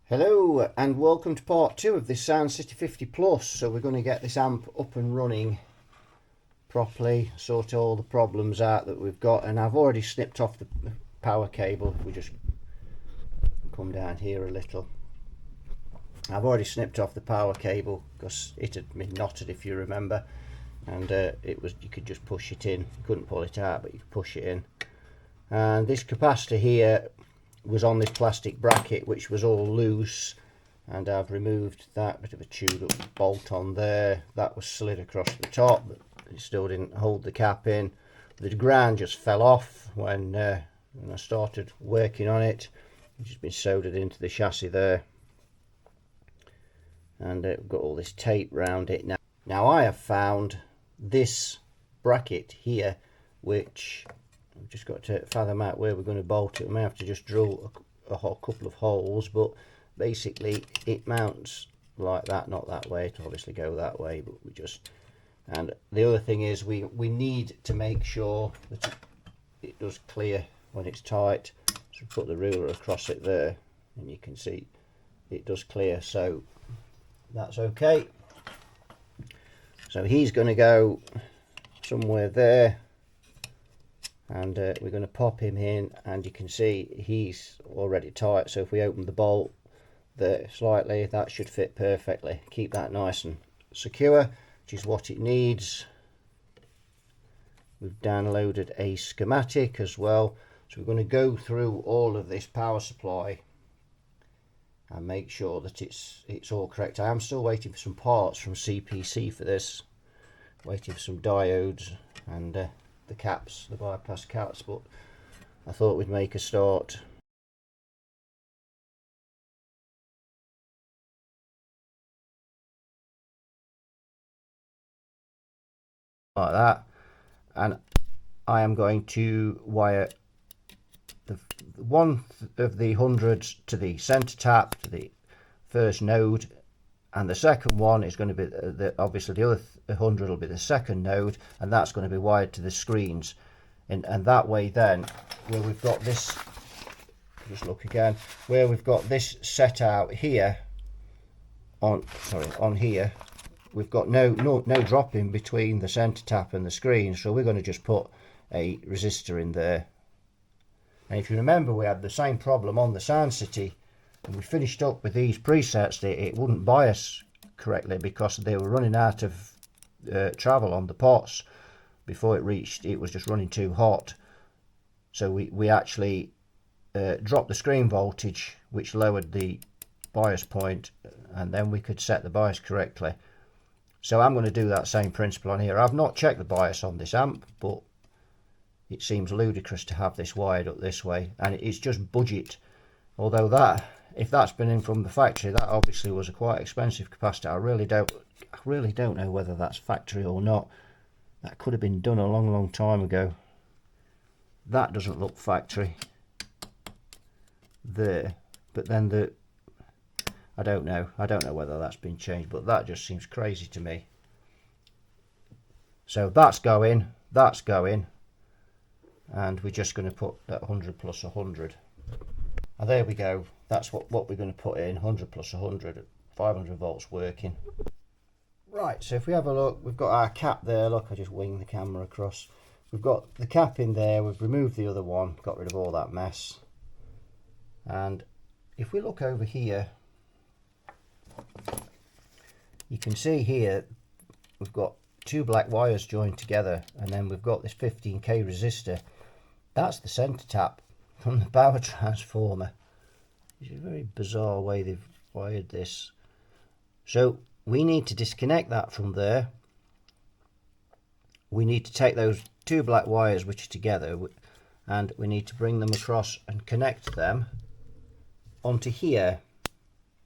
Hello and welcome to part 2 of this Sound City 50 Plus. So we're going to get this amp up and running properly, sort all the problems out that we've got, and I've already snipped off the power cable. If we just come down here a little, I've already snipped off the power cable because it had been knotted, if you remember, and it was, you could just push it in. You couldn't pull it out, but you could push it in. And this capacitor here was on this plastic bracket which was all loose, and I've removed that bit of a chewed up bolt on there. That was slid across the top, but it still didn't hold the cap in. The ground just fell off when I started working on it. It's just been soldered into the chassis there, and we've got all this tape round it now. Now I have found this bracket here, which we've just got to fathom out where we're going to bolt it. We may have to just drill a couple of holes, but basically it mounts like that, not that way. It'll obviously go that way, but we just, and the other thing is we need to make sure that it does clear when it's tight. So put the ruler across it there and you can see it does clear, so that's okay. So he's going to go somewhere there, and we're going to pop him in, and you can see he's already tight. So if we open the bolt there slightly, that should fit perfectly. Keep that nice and secure, which is what it needs. We've downloaded a schematic as well, so we're going to go through all of this power supply and make sure that it's all correct. I am still waiting for some parts from CPC for this, waiting for some diodes and the caps, the bypass caps, but I thought we'd make a start. Like that, and I am going to wire the one of the hundreds to the center tap, to the first node, and the second one is going to be obviously the other 100 will be the second node, and that's going to be wired to the screens. And that way then, where we've got this, just look again, where we've got this set out here on here, we've got no drop in between the center tap and the screen, so we're going to just put a resistor in there. And if you remember, we had the same problem on the Sound City, and we finished up with these presets. It wouldn't bias correctly because they were running out of travel on the pots before it was just running too hot. So we actually dropped the screen voltage, which lowered the bias point, and then we could set the bias correctly. So I'm going to do that same principle on here. I've not checked the bias on this amp, but it seems ludicrous to have this wired up this way, and it's just budget. Although that, if that's been in from the factory, that obviously was a quite expensive capacitor. I really don't know whether that's factory or not. That could have been done a long time ago. That doesn't look factory there, but then I don't know whether that's been changed, but that just seems crazy to me. So that's going, and we're just going to put that 100 plus 100. And there we go. That's what we're going to put in, 100 plus 100, 500 volts working. Right, so if we have a look, we've got our cap there. Look, I just winged the camera across. We've got the cap in there. We've removed the other one, got rid of all that mess. And if we look over here, you can see here we've got two black wires joined together, and then we've got this 15k resistor. That's the center tap from the power transformer. It's a very bizarre way they've wired this. So we need to disconnect that from there. We need to take those two black wires which are together, and we need to bring them across and connect them onto here,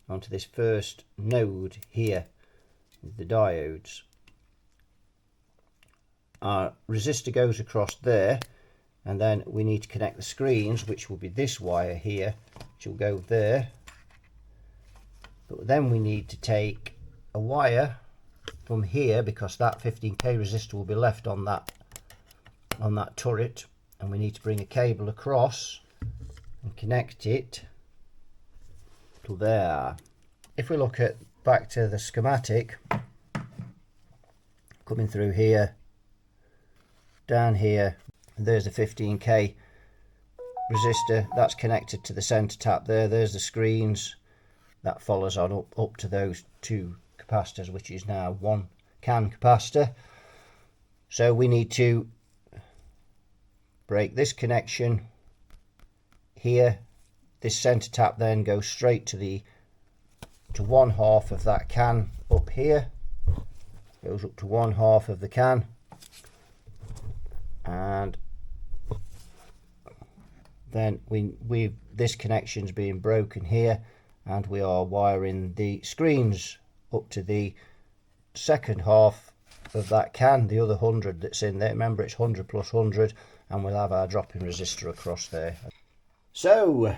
onto this first node here with the diodes. Our resistor goes across there, and then we need to connect the screens, which will be this wire here, which will go there. But then we need to take a wire from here, because that 15k resistor will be left on that turret, and we need to bring a cable across and connect it to to there. If we look at back to the schematic, coming through here, down here, there's the 15k resistor that's connected to the center tap there. There's the screens that follows on up to those two capacitors, which is now one can capacitor. So we need to break this connection here. This center tap then goes straight to one half of that can up here, goes up to one half of the can, and then this connection's being broken here, and we are wiring the screens up to the second half of that can, the other 100 that's in there. Remember, it's 100 plus 100, and we'll have our drop-in resistor across there. So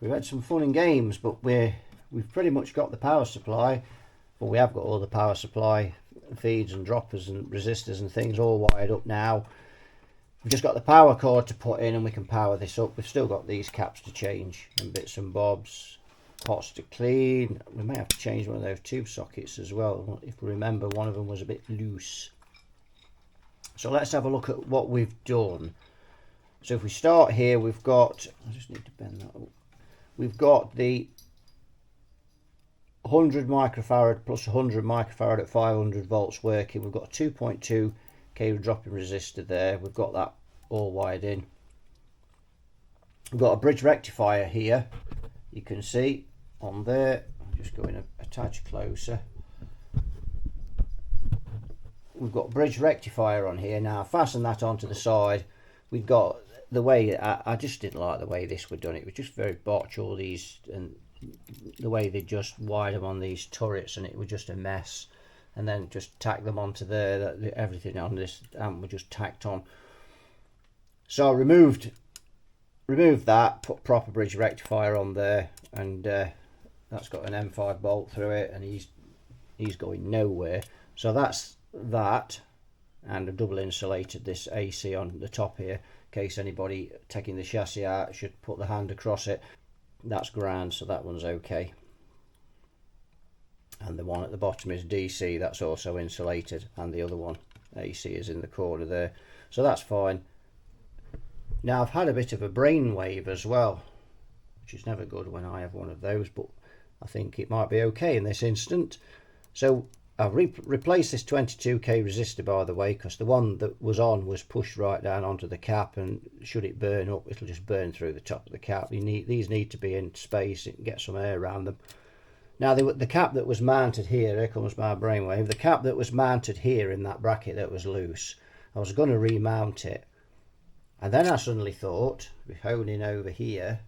we've had some fun and games, but we've pretty much got the power supply. Well, we have got all the power supply feeds and droppers and resistors and things all wired up now. We've just got the power cord to put in, and we can power this up. We've still got these caps to change and bits and bobs, pots to clean. We may have to change one of those tube sockets as well. If we remember, one of them was a bit loose. So let's have a look at what we've done. So if we start here, we've got, I just need to bend that up. We've got the 100 microfarad plus 100 microfarad at 500 volts working. We've got a 2.2k drop-in resistor there. We've got that all wired in. We've got a bridge rectifier here. You can see on there. I'm just going a touch closer. We've got bridge rectifier on here. Now fasten that onto the side. We've got the way, I just didn't like the way this was done. It was just very botch, all these, and the way they just wired them on these turrets, and it was just a mess. And then just tack them onto there, everything on this amp was just tacked on. So I removed that, put proper bridge rectifier on there, and that's got an M5 bolt through it, and he's going nowhere. So that's that, and I've double insulated this AC on the top here in case anybody taking the chassis out should put the hand across it. That's ground, so that one's okay. And the one at the bottom is DC, that's also insulated, and the other one AC is in the corner there, so that's fine. Now I've had a bit of a brainwave as well, which is never good when I have one of those, but I think it might be okay in this instant. So I've replaced this 22k resistor, by the way, because the one that was on was pushed right down onto the cap, and should it burn up, it'll just burn through the top of the cap. These need to be in space and get some air around them. Now the cap that was mounted here comes my brainwave. The cap that was mounted here in that bracket that was loose, I was going to remount it, and then I suddenly thought, honing over here,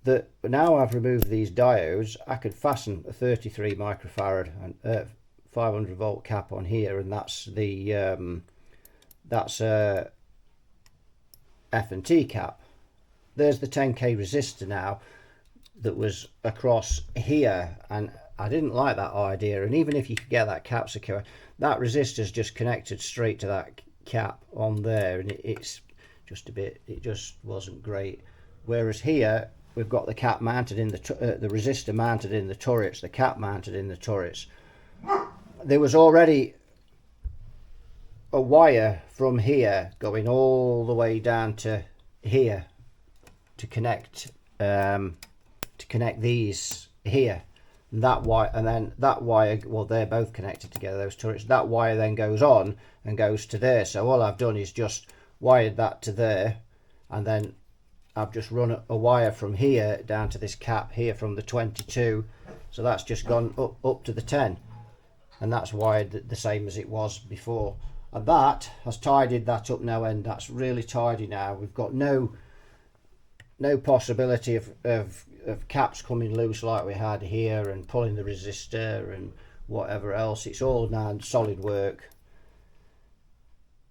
that now I've removed these diodes, I could fasten a 33 microfarad and 500 volt cap on here, and that's the F&T cap. There's the 10k resistor now that was across here, and I didn't like that idea. And even if you could get that cap secure, that resistor's just connected straight to that cap on there, and it's just a bit, it just wasn't great. Whereas here we've got the cap mounted in the resistor mounted in the turrets, the cap mounted in the turrets. There was already a wire from here going all the way down to here to connect these here, and that wire, and then that wire, well, they're both connected together, those turrets. That wire then goes on and goes to there. So all I've done is just wired that to there, and then I've just run a wire from here down to this cap here from the 22, so that's just gone up to the 10, and that's wired the same as it was before, and that has tidied that up now, and that's really tidy now. We've got no possibility of caps coming loose like we had here and pulling the resistor and whatever else. It's all now solid work.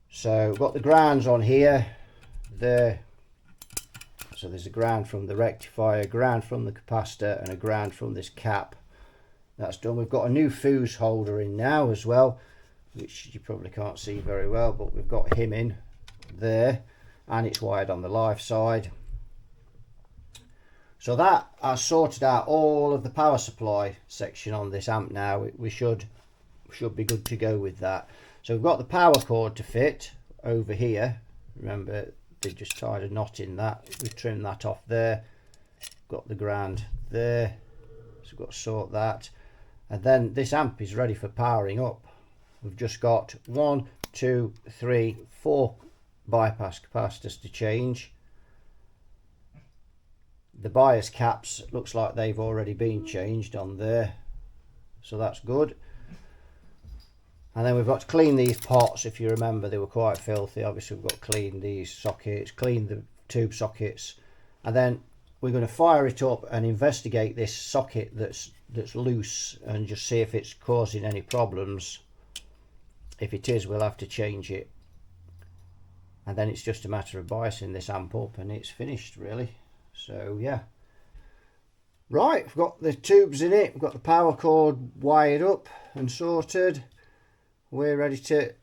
So we've got the grounds on here there. So there's a ground from the rectifier, ground from the capacitor, and a ground from this cap. That's done. We've got a new fuse holder in now as well, which you probably can't see very well, but we've got him in there, and it's wired on the live side. So that has sorted out all of the power supply section on this amp now. We should be good to go with that. So we've got the power cord to fit over here. Remember, they just tied a knot in that. We've trimmed that off there. Got the ground there. So we've got to sort that. And then this amp is ready for powering up. We've just got 1, 2, 3, 4 bypass capacitors to change. The bias caps looks like they've already been changed on there, so that's good. And then we've got to clean these pots. If you remember, they were quite filthy. Obviously we've got to clean these sockets, clean the tube sockets, and then we're going to fire it up and investigate this socket that's loose and just see if it's causing any problems. If it is, we'll have to change it, and then it's just a matter of biasing this amp up and it's finished really. So yeah, right, we've got the tubes in it, we've got the power cord wired up and sorted. We're ready to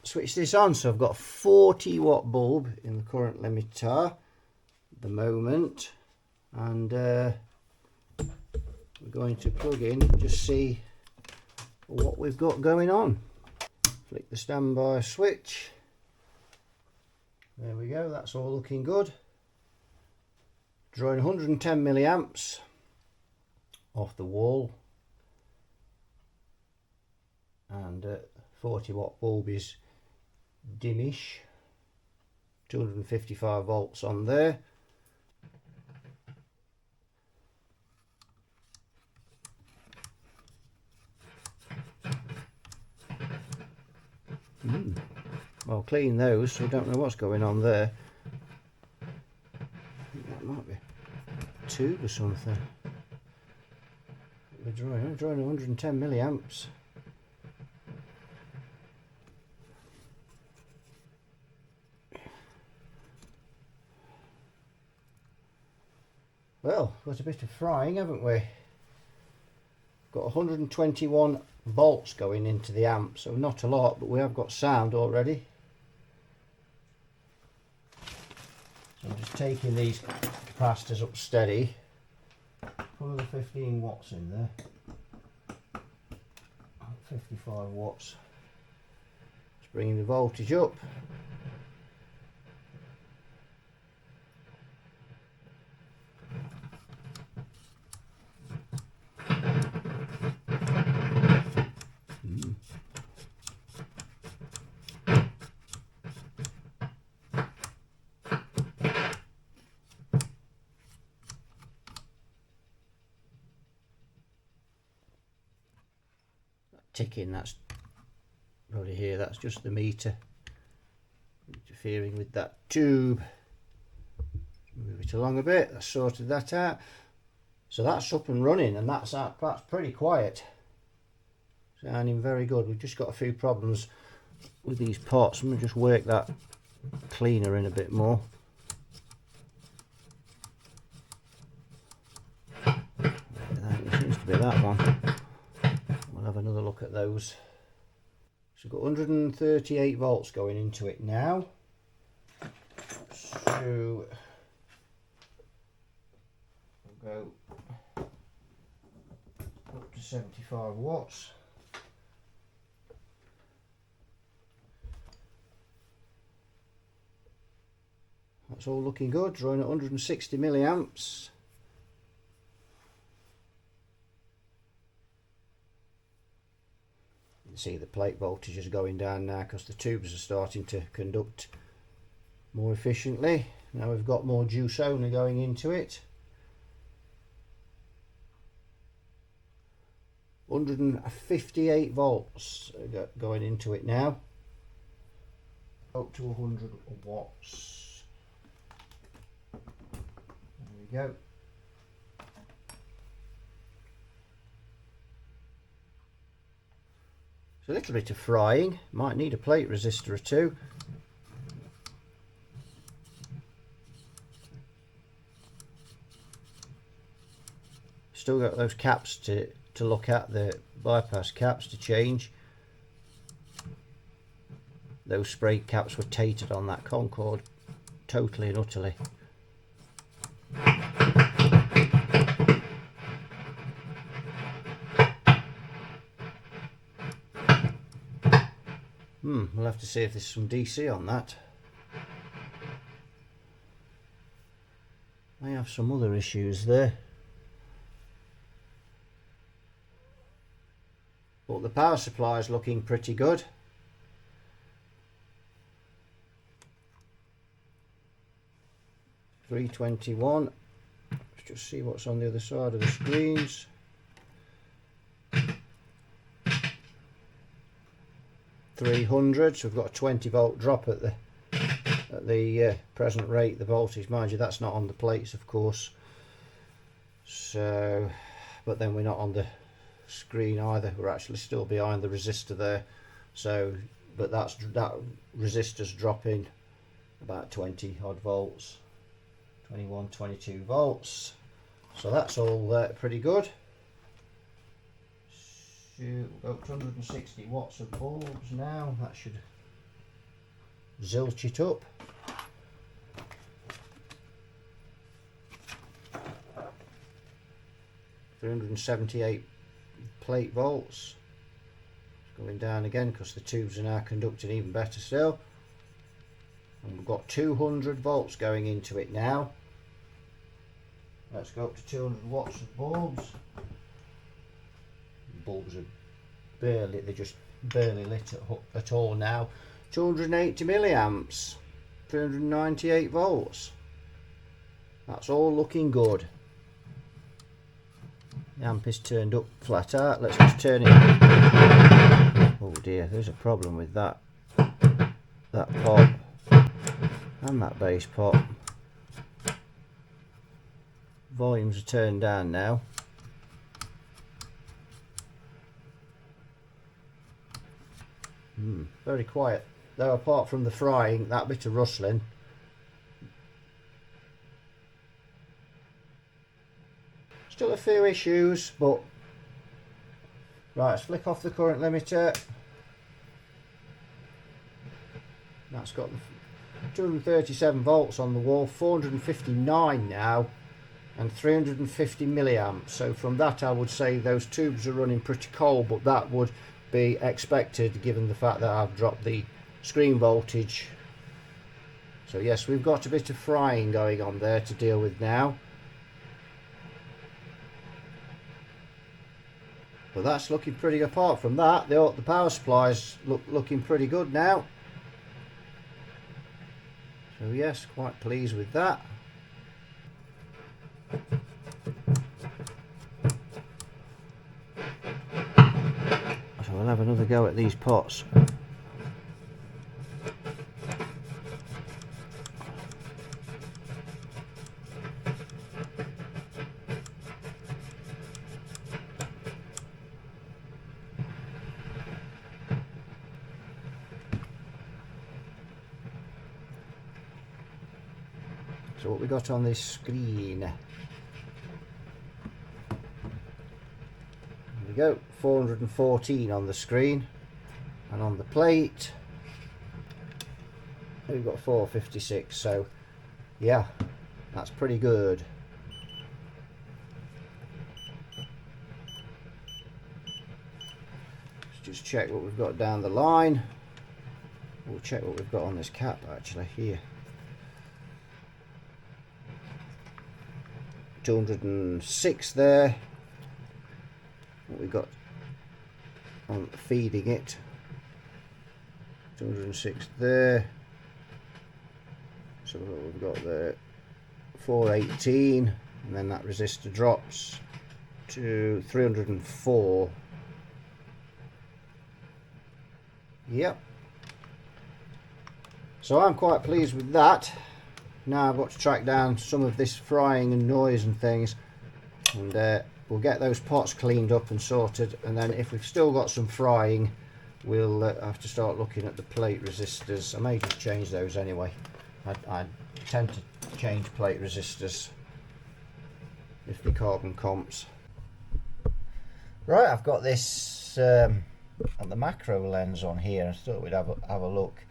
switch this on. So I've got a 40 watt bulb in the current limiter at the moment, and we're going to plug in, just see what we've got going on. Flick the standby switch. There we go, that's all looking good. Drawing 110 milliamps off the wall, and 40 watt bulb is dimish. 255 volts on there. Well, clean those, so we don't know what's going on there. I think that might be a tube or something. We're drawing 110 milliamps. Well, got a bit of frying, haven't we? Got 121 volts going into the amp, so not a lot, but we have got sound already. So I'm just taking these capacitors up steady. Put another 15 watts in there. 55 watts. Just bringing the voltage up. Ticking, that's probably here, that's just the meter interfering with that tube. Move it along a bit, that's sorted that out. So that's up and running, and that's pretty quiet, sounding very good. We've just got a few problems with these pots. I'm going to just work that cleaner in a bit more. It seems to be that one. We'll have another look at those. So we've got 138 volts going into it now. So we'll go up to 75 watts. That's all looking good, drawing at 160 milliamps. See the plate voltage is going down now because the tubes are starting to conduct more efficiently. Now we've got more juice only going into it. 158 volts going into it now. Up to 100 watts. There we go. A little bit of frying, might need a plate resistor or two. Still got those caps to look at, the bypass caps to change. Those spray caps were tatered on that Concord, totally and utterly. We'll have to see if there's some DC on that. May have some other issues there. But the power supply is looking pretty good. $321. Let's just see what's on the other side of the screens. $300. So we've got a 20 volt drop at the present rate. The voltage, mind you, that's not on the plates, of course. So, but then we're not on the screen either. We're actually still behind the resistor there. So, but that resistor's dropping about 20 odd volts. 21, 22 volts. So that's all pretty good. So we've got 260 watts of bulbs now. That should zilch it up. $378 plate volts. It's going down again because the tubes are now conducting even better still. And we've got 200 volts going into it now. Let's go up to 200 watts of bulbs. The bulbs are they're just barely lit at all now. 280 milliamps, 398 volts. That's all looking good. The amp is turned up flat out. Let's just turn it. Oh dear, there's a problem with that pot and that bass pot. Volumes are turned down now. Very quiet, though, apart from the frying, that bit of rustling. Still a few issues, but right, let's flick off the current limiter. That's got the 237 volts on the wall, 459 now, and 350 milliamps. So from that I would say those tubes are running pretty cold, but that would be expected given the fact that I've dropped the screen voltage. So yes, we've got a bit of frying going on there to deal with now. But that's looking pretty. Apart from that, the power supply's looking pretty good now. So yes, quite pleased with that. So we'll have another go at these pots. So what we got on this screen? There we go, 414 on the screen, and on the plate we've got 456. So yeah, that's pretty good. Let's just check what we've got down the line. We'll check what we've got on this cap actually here. 206 there. What we got on feeding it, 206 there. So what we've got there, 418, and then that resistor drops to 304. Yep. So I'm quite pleased with that. Now I've got to track down some of this frying and noise and things, and we'll get those pots cleaned up and sorted, and then if we've still got some frying, we'll have to start looking at the plate resistors. I may just change those anyway. I tend to change plate resistors if the carbon comps. Right, I've got this on the macro lens on here. I thought we'd have a look.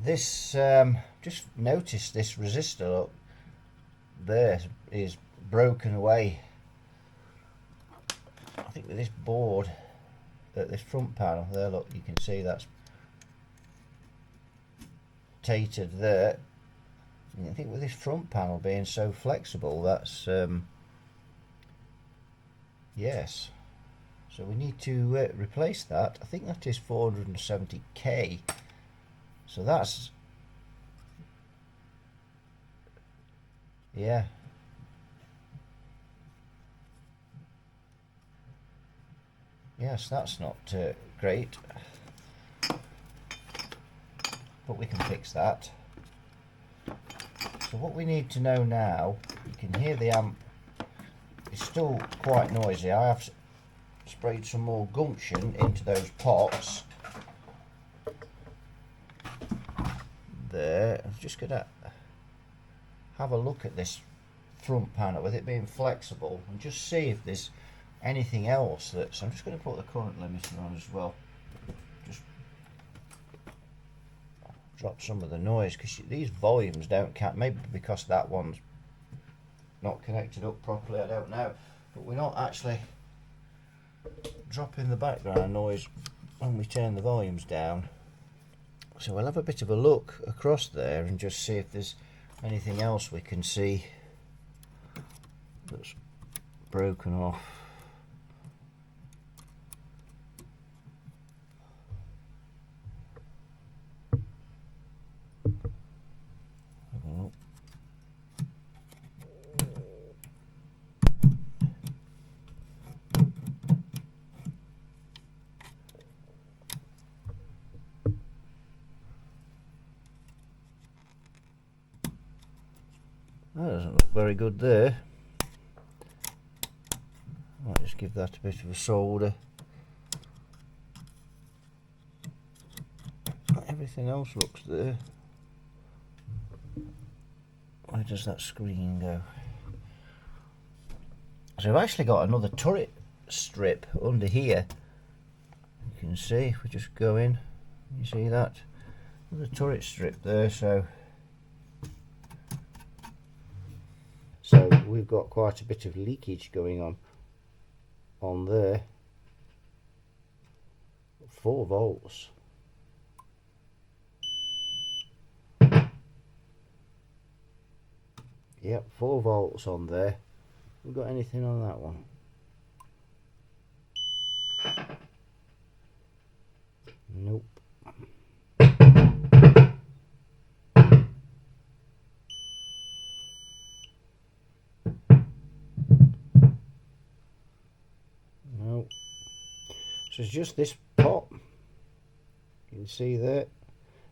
This just noticed this resistor, look, there is broken away. I think with this board at this front panel there. Look, you can see that's tatered there. I think with this front panel being so flexible, that's yes. So we need to replace that. I think that is 470k. So that's, yeah. Yes, that's not great, but we can fix that. So what we need to know now, you can hear the amp is still quite noisy. I have sprayed some more gumption into those pots. There, I'm just going to have a look at this front panel with it being flexible and just see if there's anything else that's. I'm just going to put the current limiter on as well. Just drop some of the noise because these volumes don't count. Maybe because that one's not connected up properly, I don't know. But we're not actually dropping the background noise when we turn the volumes down. So we'll have a bit of a look across there and just see if there's anything else we can see that's broken off. That doesn't look very good there. Might just give that a bit of a solder. Everything else looks there. Where does that screen go? So I've actually got another turret strip under here. You can see if we just go in, you see that? Another turret strip there, so we've got quite a bit of leakage going on there. 4 volts. Yep, 4 volts on there. We've got anything on that one? Nope. Nope. So it's just this pot. You can see there.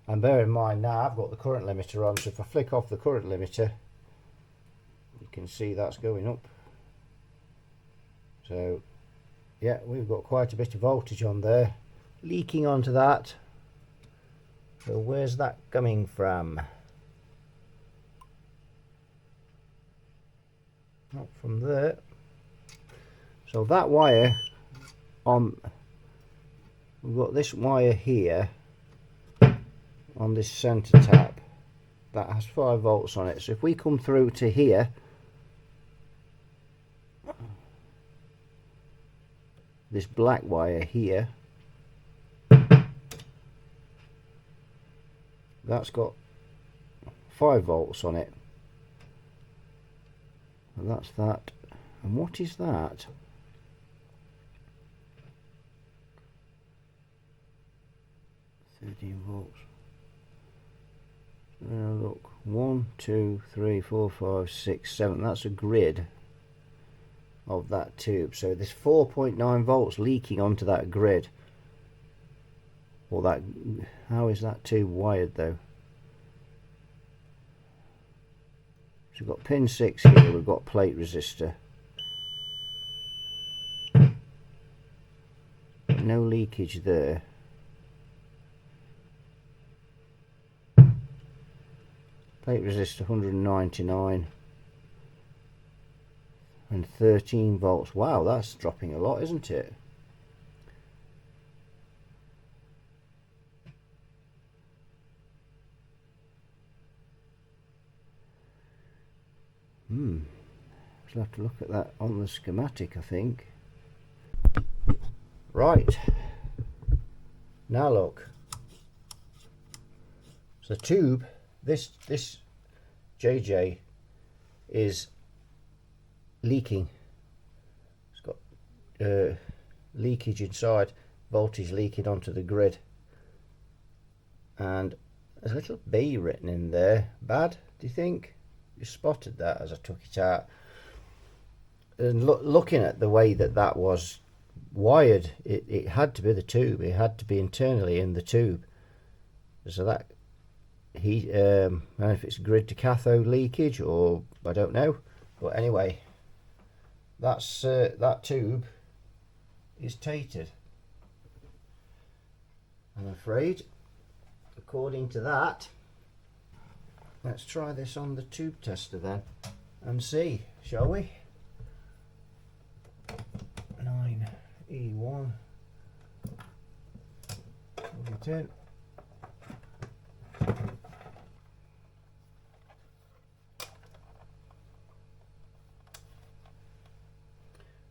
And bear in mind now I've got the current limiter on, so if I flick off the current limiter, you can see that's going up. So yeah, we've got quite a bit of voltage on there leaking onto that. So where's that coming from? Not from there. So that wire we've got this wire here on this center tap that has 5 volts on it. So if we come through to here, this black wire here, that's got 5 volts on it, and that's that. And what is that? Volts. Look, 1, 2, 3, 4, 5, 6, 7. That's a grid of that tube. So there's 4.9 volts leaking onto that grid. Or that. How is that tube wired though? So we've got pin 6 here. We've got plate resistor. No leakage there. Plate resistor 199 and 13 volts. Wow, that's dropping a lot, isn't it? We'll have to look at that on the schematic, I think. Right, Now look, so the tube, this JJ is leaking. It's got leakage inside, voltage leaking onto the grid, and there's a little B written in there. Bad, do you think? You spotted that as I took it out. And looking at the way that was wired, it had to be the tube. It had to be internally in the tube. So that I don't know if it's grid to cathode leakage or I don't know. But anyway, that's that tube is tainted, I'm afraid. According to that, let's try this on the tube tester then and see, shall we? 9E1, plug it in.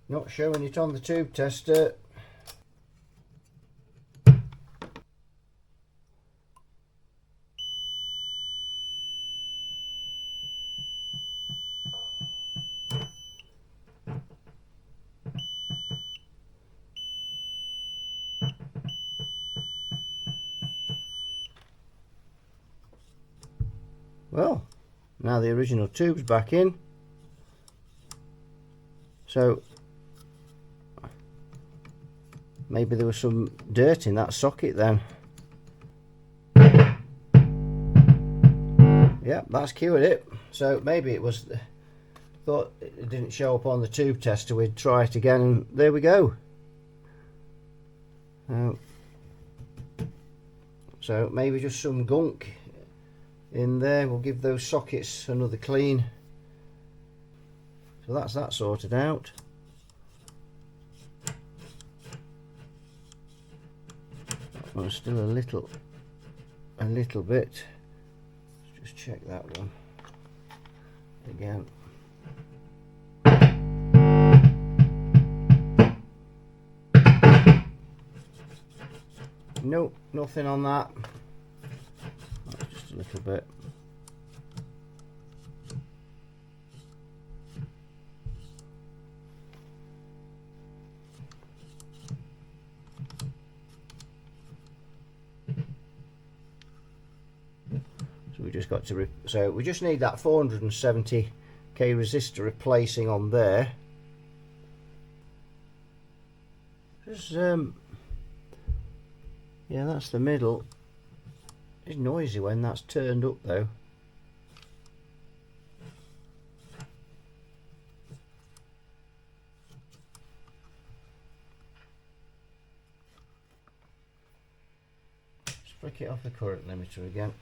Not showing it on the tube tester. Well, now the original tube's back in. So maybe there was some dirt in that socket then. Yeah, that's cured it. So maybe it was, thought it didn't show up on the tube tester, we'd try it again, and there we go. So maybe just some gunk in there. We'll give those sockets another clean. So that's that sorted out. Oh, still a little bit. Let's just check that one again. Nope, nothing on that. That's just a little bit. So we just got to so we just need that 470k resistor replacing on there. Just yeah, that's the middle. It's noisy when that's turned up though. Just flick it off the current limiter again.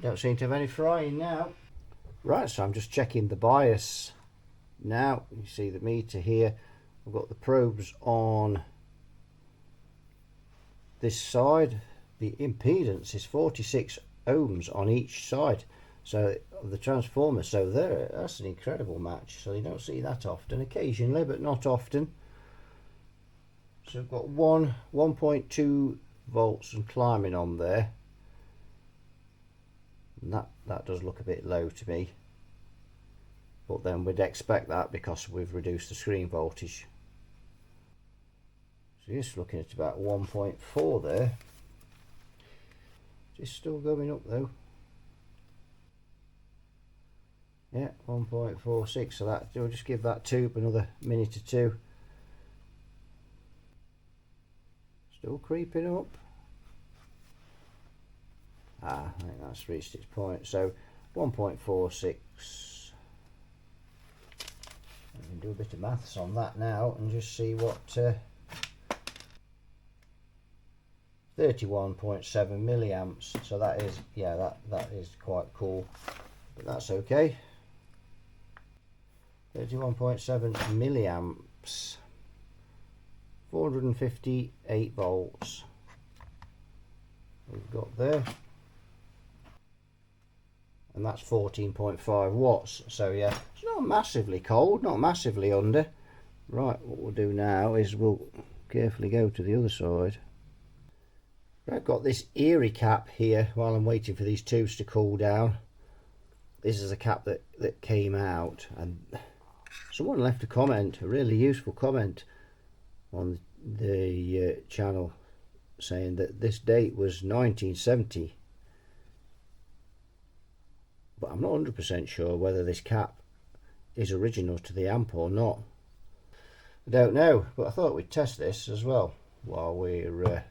Don't seem to have any frying now. Right, so I'm just checking the bias now. You see the meter here. I've got the probes on this side. The impedance is 46 ohms on each side, so of the transformer. So there, that's an incredible match. So you don't see that often. Occasionally, but not often. So I've got 1.2 volts and climbing on there. And that does look a bit low to me, but then we'd expect that because we've reduced the screen voltage. So just looking at about 1.4 there. It's still going up though. Yeah, 1.46. So that we'll just give that tube another minute or two. Still creeping up. I think that's reached its point. So 1.46. We can do a bit of maths on that now and just see what 31.7 milliamps. So that is, yeah, that is quite cool, but that's okay. 31.7 milliamps, 458 volts we've got there. and that's 14.5 watts. So yeah, it's not massively cold, not massively under. Right, what we'll do now is we'll carefully go to the other side. I've got this Erie cap here while I'm waiting for these tubes to cool down. This is a cap that came out, and someone left a comment, a really useful comment on the channel, saying that this date was 1970, but I'm not 100% sure whether this cap is original to the amp or not. I don't know, but I thought we'd test this as well while we're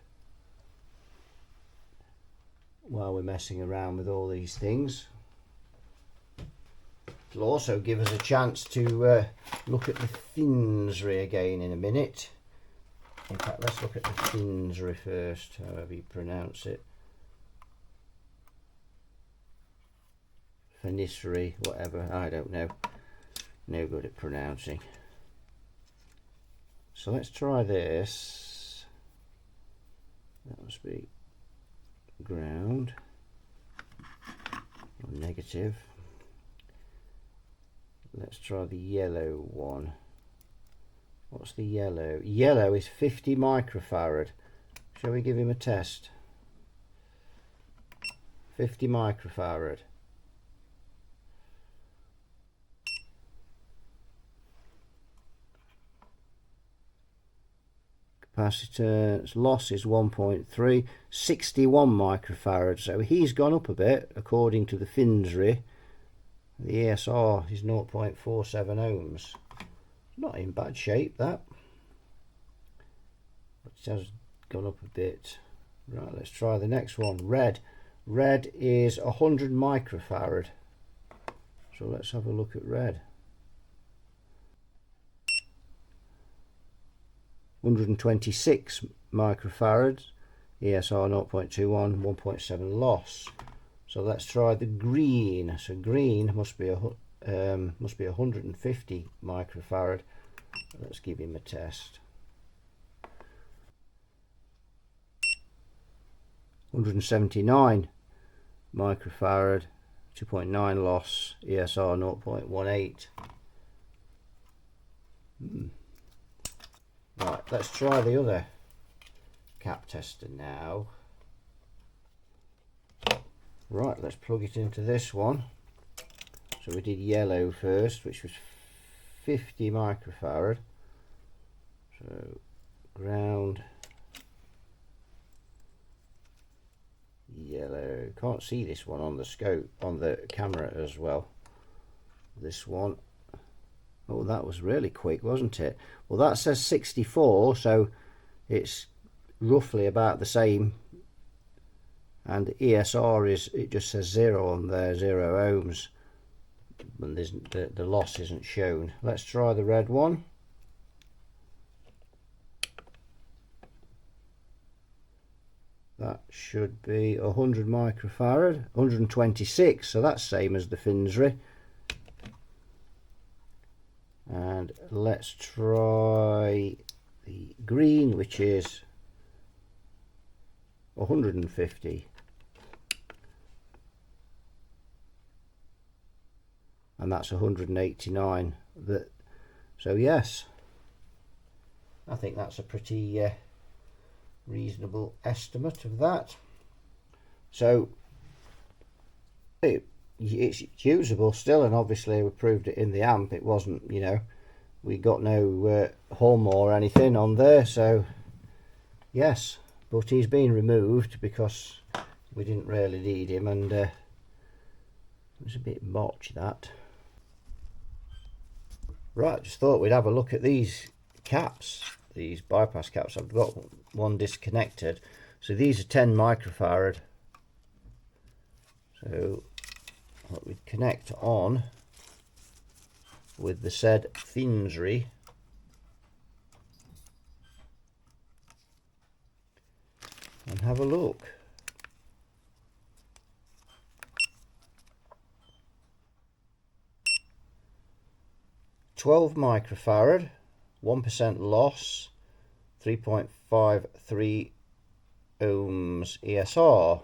messing around with all these things. It'll also give us a chance to look at the Finsbury again in a minute. In fact, let's look at the Finsbury first, however you pronounce it. Finisbury, whatever, I don't know. No good at pronouncing. So let's try this. That must be ground or negative. Let's try the yellow one. What's the yellow? Yellow is 50 microfarad. Shall we give him a test? 50 microfarad. Capacitance loss is 1.3, 61 microfarad. So he's gone up a bit according to the Finsbury. The ESR is 0.47 ohms. Not in bad shape, that, but it has gone up a bit. Right, let's try the next one. Red is 100 microfarad. So let's have a look at red. 126 microfarads, ESR 0.21, 1.7 loss. So let's try the green. So green must be 150 microfarad. Let's give him a test. 179 microfarad, 2.9 loss, ESR 0.18. Right, let's try the other cap tester now. Right, let's plug it into this one. So we did yellow first, which was 50 microfarad. So ground, yellow. Can't see this one on the scope, on the camera as well. This one. Oh, that was really quick, wasn't it? Well, that says 64, so it's roughly about the same. And the ESR is, it just says 0 on there, 0 ohms. And the loss isn't shown. Let's try the red one. That should be 100 microfarad, 126, so that's same as the Finsbury. And let's try the green, which is 150. And that's 189. So yes, I think that's a pretty reasonable estimate of that. So it's usable still, and obviously we proved it in the amp. It wasn't, you know, we got no hum or anything on there, so yes, but he's been removed because we didn't really need him, and it was a bit botched, that. Right, just thought we'd have a look at these caps, these bypass caps. I've got one disconnected. So these are 10 microfarad. So what we'd connect on with the said Finsbury. And have a look. "12 microfarad, 1% loss, 3.53 ohms ESR."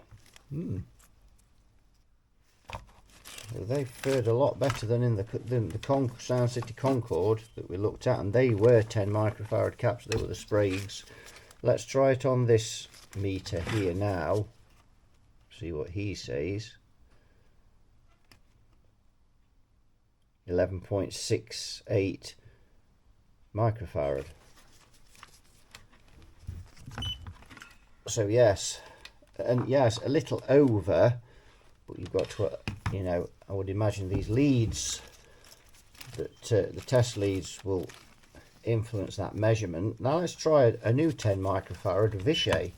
They fared a lot better than in the Sound City Concord that we looked at, and they were 10 microfarad caps. They were the Spragues. Let's try it on this meter here now. See what he says. 11.68 microfarad. So yes, and yes, a little over, but you've got to, you know, I would imagine these leads, that the test leads will influence that measurement. Now let's try a new 10 microfarad Vichy.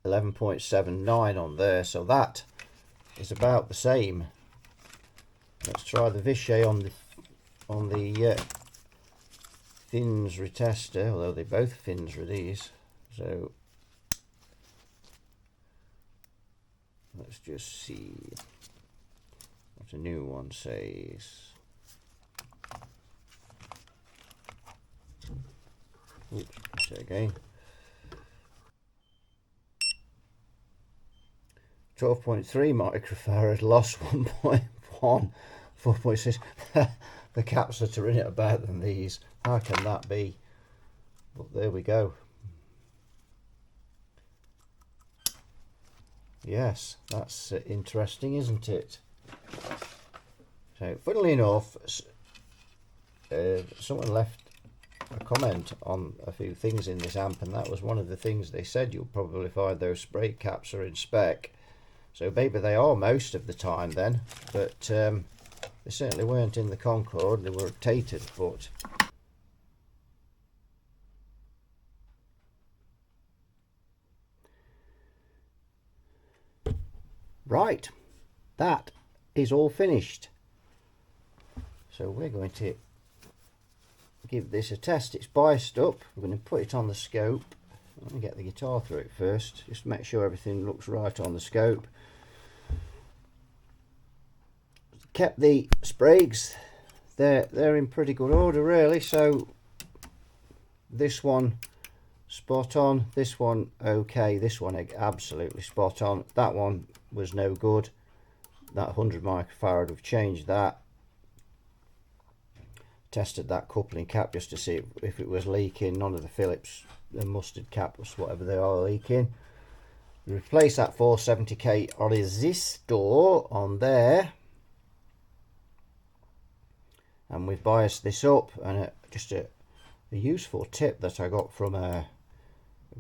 11.79 on there, so that is about the same. Let's try the Vichy on the Fins retester, although they both Fins are these. So let's just see what a new one says. Oops, say again. 12.3 microfarad, lost 1.1, 4.6. The caps that are in it are better than these. How can that be? But there we go. Yes, that's interesting, isn't it? So, funnily enough, someone left a comment on a few things in this amp, and that was one of the things they said. You'll probably find those spray caps are in spec. So maybe they are most of the time then, but they certainly weren't in the Concorde. They were tated, but right, that is all finished. So we're going to give this a test. It's biased up. We're going to put it on the scope. Let me get the guitar through it first, just to make sure everything looks right on the scope. Kept the Spragues, they're in pretty good order really. So this one spot on, this one okay, this one absolutely spot on. That one was no good. That 100 microfarad, we've changed that. Tested that coupling cap just to see if it was leaking. None of the Phillips, the mustard caps, whatever they are, leaking. Replace that 470k resistor on there, and we've biased this up. And just a useful tip that I got from a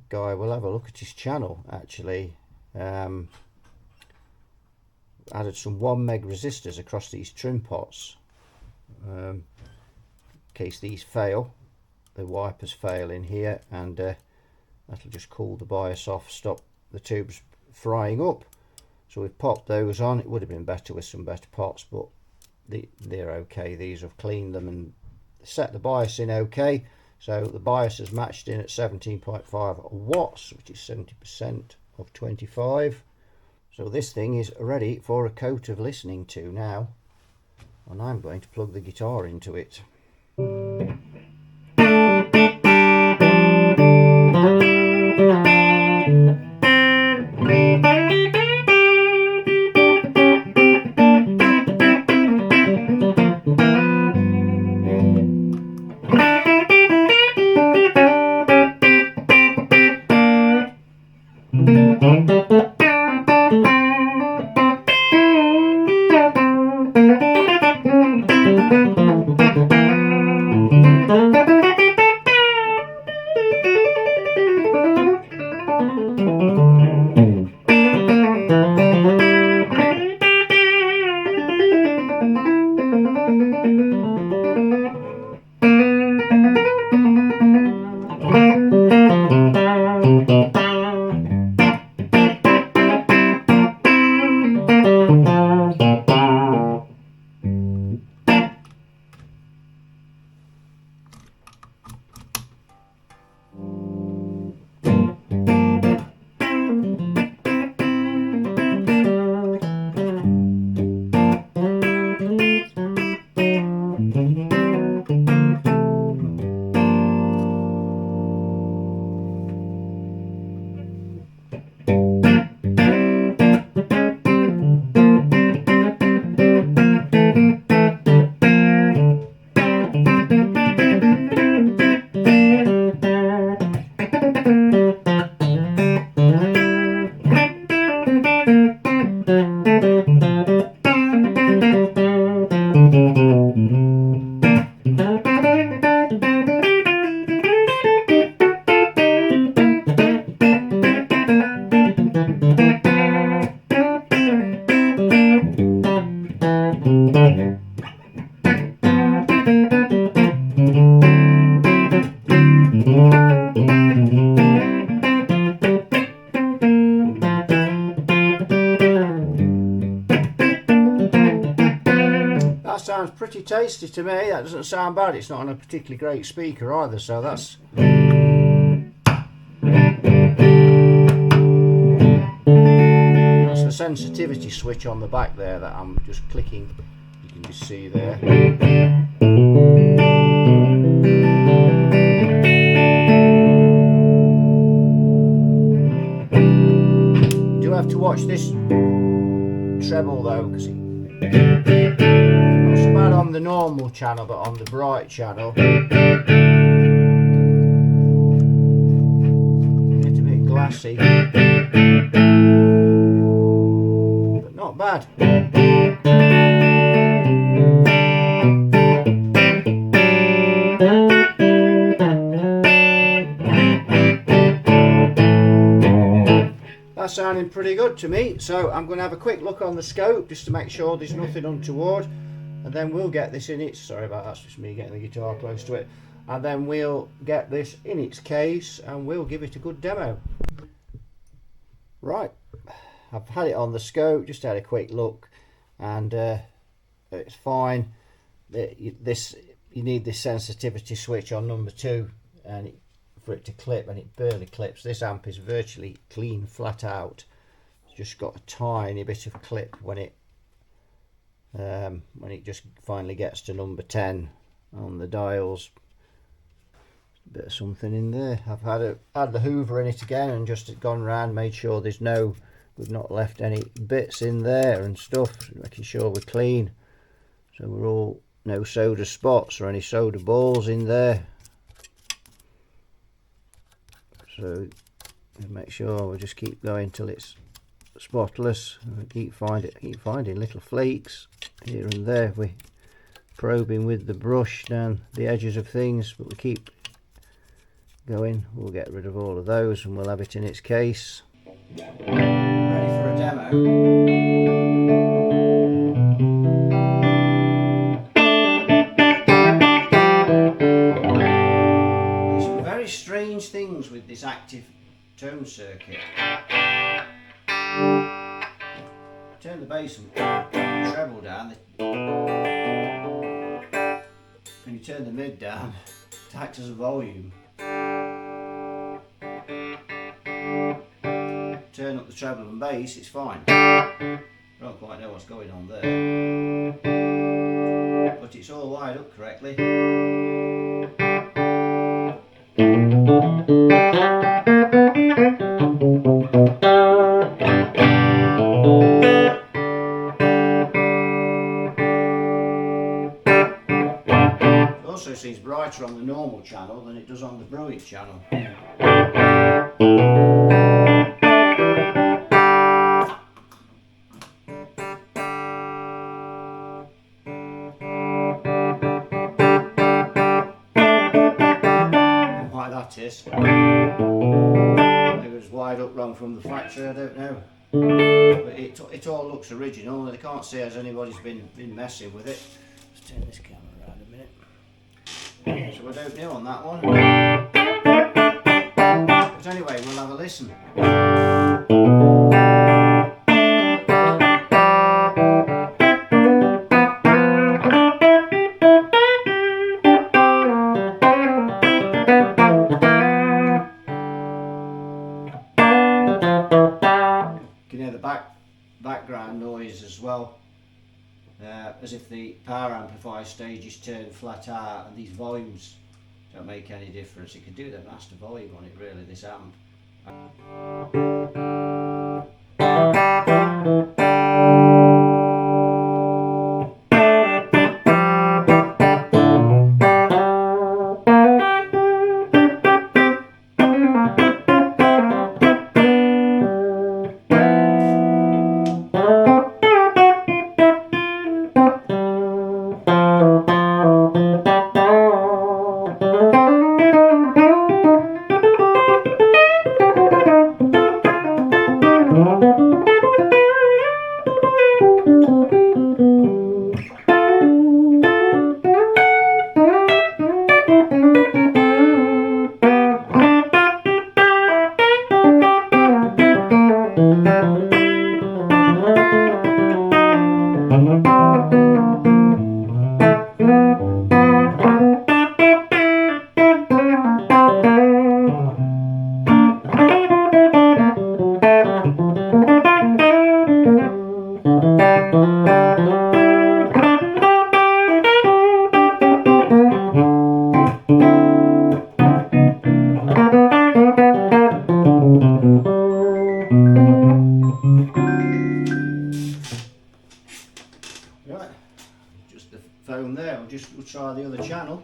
guy, we'll have a look at his channel actually, added some 1 meg resistors across these trim pots, in case these fail, the wipers fail in here, and that'll just cool the bias off, stop the tubes frying up. So we've popped those on. It would have been better with some better pots, but they're okay. These, have cleaned them and set the bias in okay. So the bias is matched in at 17.5 watts, which is 70% of 25. So this thing is ready for a coat of listening to now, and I'm going to plug the guitar into it. pretty tasty to me. That doesn't sound bad. It's not on a particularly great speaker either, so that's... That's the sensitivity switch on the back there that I'm just clicking. You can just see there. Do have to watch this treble though, because it's not so bad on the normal channel, but on the bright channel it's a bit glassy, but not bad. That's sounding pretty good to me, so I'm going to have a quick look on the scope just to make sure there's nothing untoward, and then we'll get this in its... Sorry about that, that's just me getting the guitar close to it. And then we'll get this in its case and we'll give it a good demo. Right, I've had it on the scope, just had a quick look, and it's fine. You need this sensitivity switch on number 2 and for it to clip, and it barely clips. This amp is virtually clean, flat out. It's just got a tiny bit of clip when it just finally gets to number 10 on the dials. A bit of something in there. I've had the hoover in it again and just gone around, made sure we've not left any bits in there and stuff, making sure we're clean, so we're all, no soda spots or any soda balls in there. So make sure we just keep going till it's spotless. We keep finding little flakes here and there. We're probing with the brush down the edges of things, but we keep going. We'll get rid of all of those and we'll have it in its case. Ready for a demo. Strange things with this active tone circuit. Turn the bass and treble down, and you turn the mid down, it acts as a volume. Turn up the treble and bass, it's fine. I don't quite know what's going on there, but it's all wired up correctly. It also seems brighter on the normal channel than it does on the brilliant channel. Why that is. Maybe it was wired up wrong from the factory, I don't know. But it all looks original, and I can't see as anybody's been messing with it. Let's turn this camera around a minute. So I don't know on that one. But anyway, we'll have a listen. You can hear the background noise as well. As if the power amplifier stage is turned flat out, and these volumes don't make any difference. It could do the master volume on it really, this amp. Right, just the phone there. We'll try the other channel.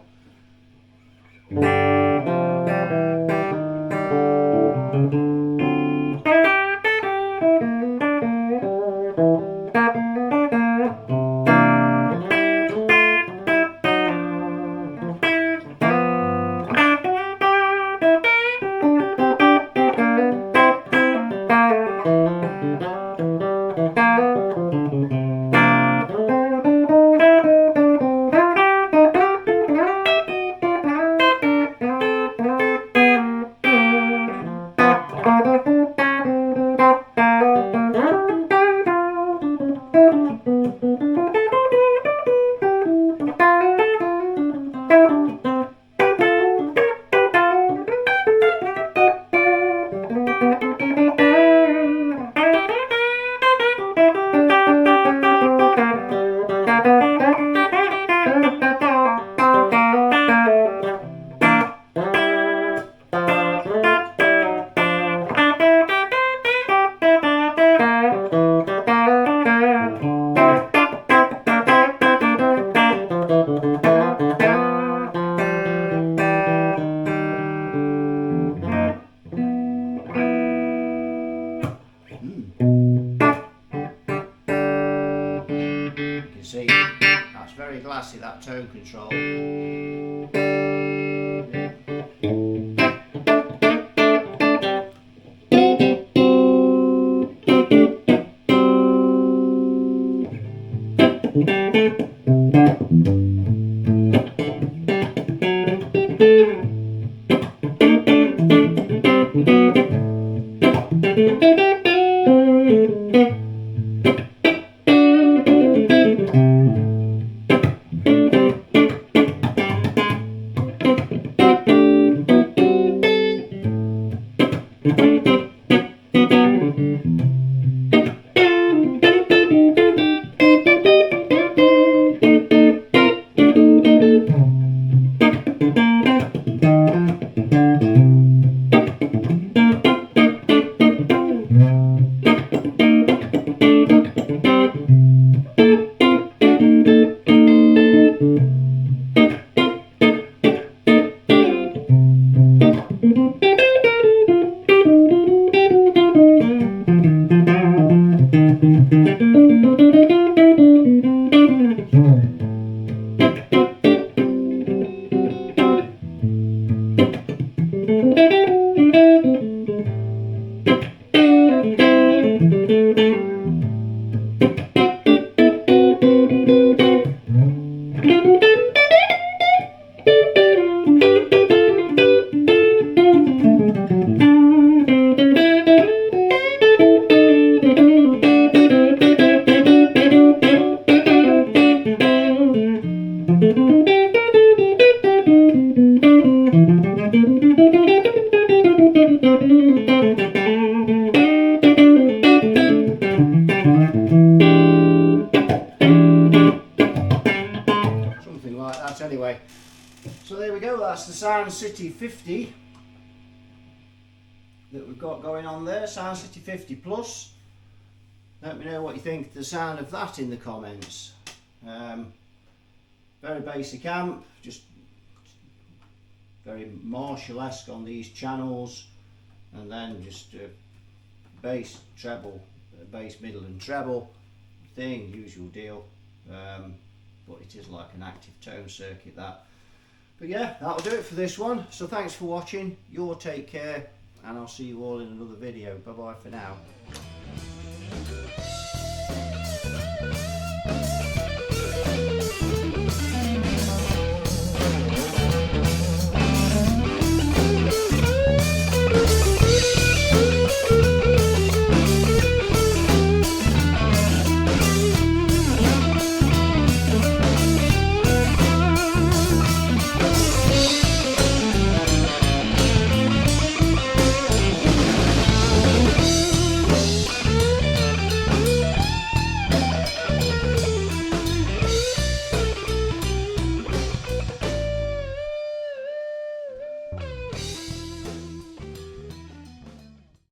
See, that's very glassy, that tone control. Anyway, so there we go, that's the Sound City 50 that we've got going on there, Sound City 50 Plus. Let me know what you think of the sound of that in the comments. Very basic amp, just very Marshall-esque on these channels, and then just bass, treble, bass, middle and treble thing, usual deal. But it is like an active tone circuit, that. But yeah, that'll do it for this one. So thanks for watching, you all take care, and I'll see you all in another video. Bye bye for now.